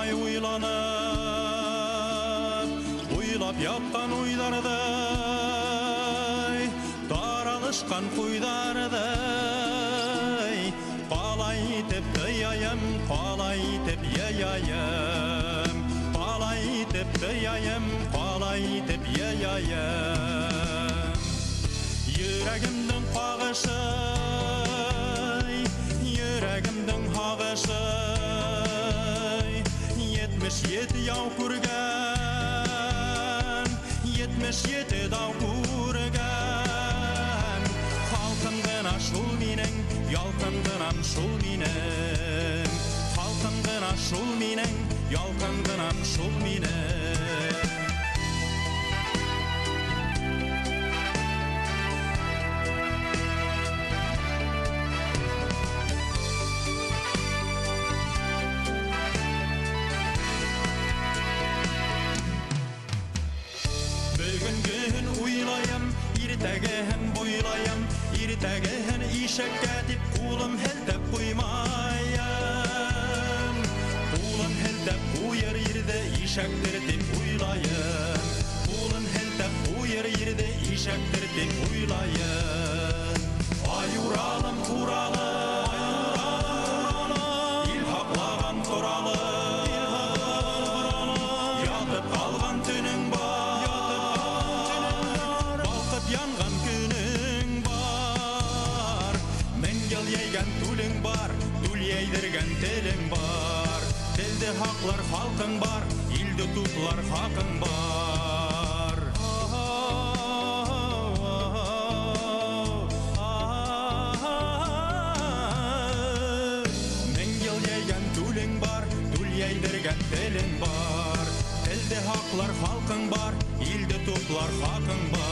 Талмай ойлап яптан ойдардай, таралышқан қойдардай, қалай теп дөйайым, қалай теп ейайым, қалай теп дөйайым, қалай теп ейайым. Йөрәгемнең қағышы, йөрәгемнең һағышы, 77 яу күргән, 77 дау күргән. Халкым гына шул минең, ялкын гынам шул минең. Халкым гына шул минең, ялкын гынам шул минең. Бүгінген уйлайым, иртәгәһен буйлайым, иртәгәһен ишәккә дип кулым һелтәп куймайым. Кулым һелтәп куйыр ирде ишәктер дип уйлайым. Кулым һелтәп куйыр ирде ишәктер дип уйлайым. Ай уралым, уралым, ил хаклаган туралым, ятып калган төнең yangan günün var, men yıl yeygen tulun var, tul yeydirgen telin var. Telde haklar halkın var, ilde tutlar hakın var. Men yıl yeygen tulun var, tul yeydirgen telin var. Telde haklar halkın var, ilde tutlar hakın var.